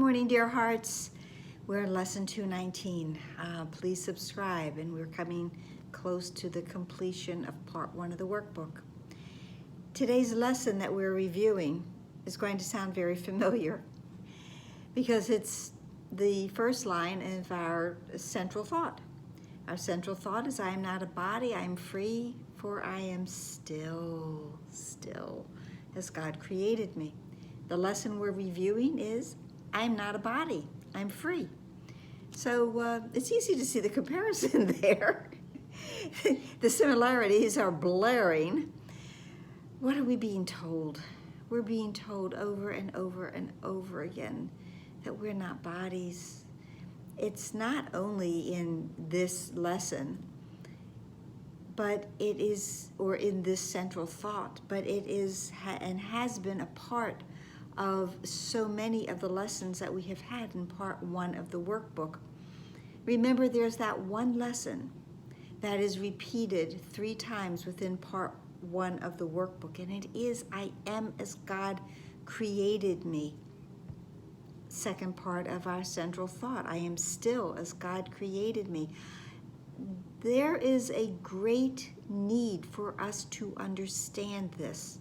morning, dear hearts. We're in lesson 219. Please subscribe, and we're coming close to the completion of part 1 of the workbook. Today's lesson that we're reviewing is going to sound very familiar because it's the first line of our central thought. Our central thought is, I am not a body, I am free, for I am still as God created me. The lesson we're reviewing is, I am not a body, I'm free. So it's easy to see the comparison there. The similarities are blaring. What are we being told? We're being told over and over and over again that we're not bodies. It's not only in this lesson, but it is, or in this central thought, but it is and has been a part of so many of the lessons that we have had in part 1 of the workbook. Remember, there's that one lesson that is repeated 3 times within part 1 of the workbook, and it is, I am as God created me. Second part of our central thought, I am still as God created me. There is a great need for us to understand this.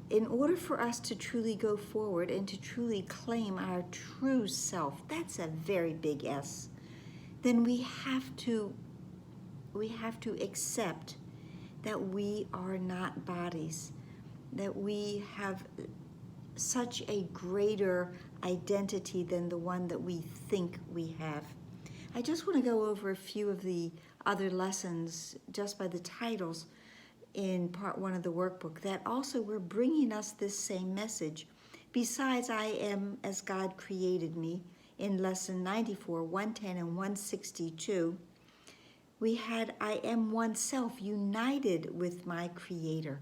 In order for us to truly go forward and to truly claim our true self, that's a very big S, then we have to accept that we are not bodies, that we have such a greater identity than the one that we think we have. I just want to go over a few of the other lessons just by the titles in part 1 of the workbook that also were bringing us this same message. Besides, I am as God created me in lesson 94, 110, and 162, we had I am oneself united with my Creator.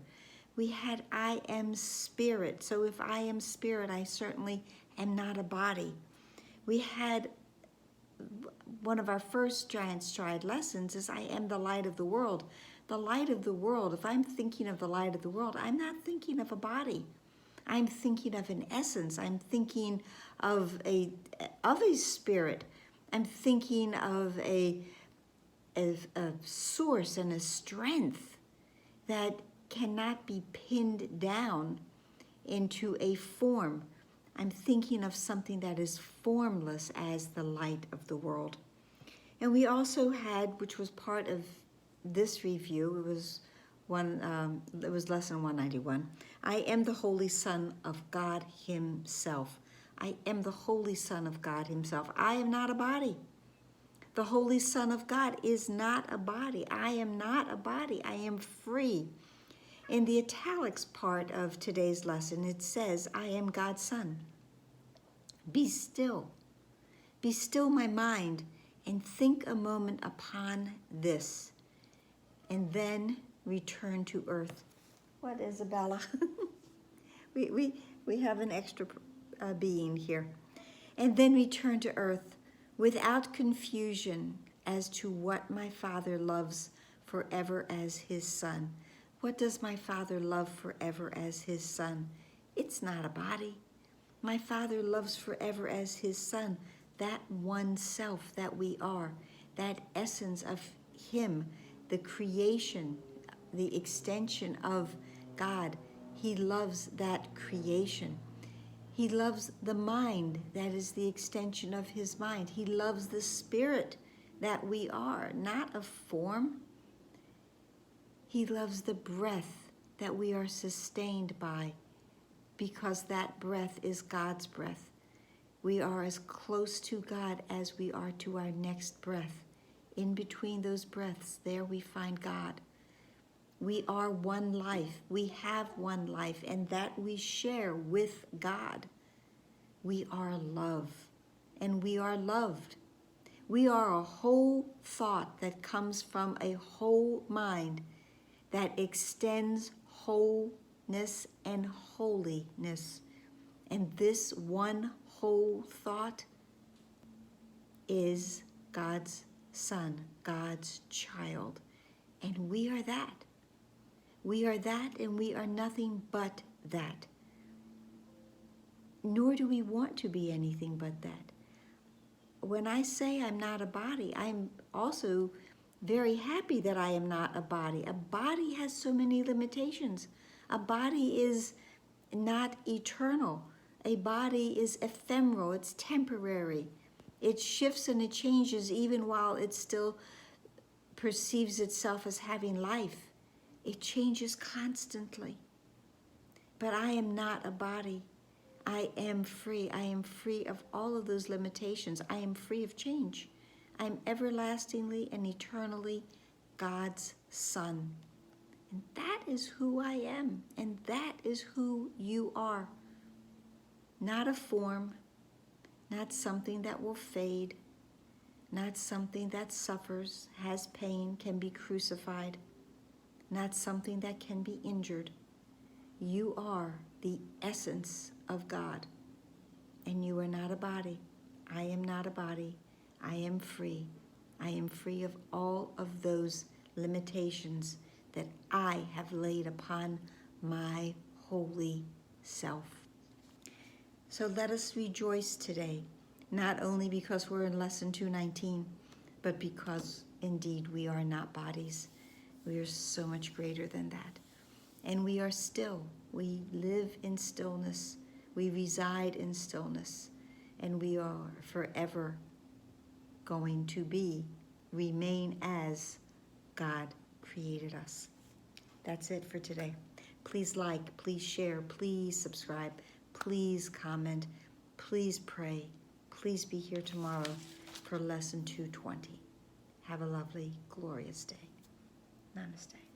We had I am spirit. So if I am spirit, I certainly am not a body. We had one of our first giant stride lessons is I am the light of the world. The light of the world, if I'm thinking of the light of the world, I'm not thinking of a body. I'm thinking of an essence. I'm thinking of a spirit. I'm thinking of a source and a strength that cannot be pinned down into a form. I'm thinking of something that is formless as the light of the world. And we also had, which was part of this review, it was lesson 191. I am the Holy Son of God Himself. I am the Holy Son of God Himself. I am not a body. The Holy Son of God is not a body. I am not a body. I am free. In the italics part of today's lesson, it says, I am God's Son. Be still. Be still my mind and think a moment upon this, and then return to earth. What, Isabella? we have an extra being here. And then return to earth without confusion as to what my Father loves forever as His Son. What does my Father love forever as His Son? It's not a body. My Father loves forever as His Son, that one self that we are, that essence of Him, the creation, the extension of God. He loves that creation. He loves the mind that is the extension of His mind. He loves the spirit that we are, not a form. He loves the breath that we are sustained by, because that breath is God's breath. We are as close to God as we are to our next breath. In between those breaths, there we find God. We are one life. We have one life, and that we share with God. We are love, and we are loved. We are a whole thought that comes from a whole mind that extends wholeness and holiness. And this one whole thought is God's Son, God's child. And we are that. We are that, and we are nothing but that. nor do we want to be anything but that. When I say I'm not a body, I'm also very happy that I am not a body. A body has so many limitations. A body is not eternal. A body is ephemeral, it's temporary. It shifts and it changes even while it still perceives itself as having life. It changes constantly. But I am not a body. I am free. I am free of all of those limitations. I am free of change. I am everlastingly and eternally God's son. And that is who I am. And that is who you are. Not a form, not something that will fade, not something that suffers, has pain, can be crucified, not something that can be injured. You are the essence of God, and you are not a body. I am not a body. I am free. I am free of all of those limitations that I have laid upon my holy self. So let us rejoice today, not only because we're in Lesson 219, but because indeed we are not bodies. We are so much greater than that. And we are still. We live in stillness. We reside in stillness. And we are forever going to remain as God created us. That's it for today. Please like, please share, please subscribe, please comment, please pray. Please be here tomorrow for Lesson 220. Have a lovely, glorious day. Namaste.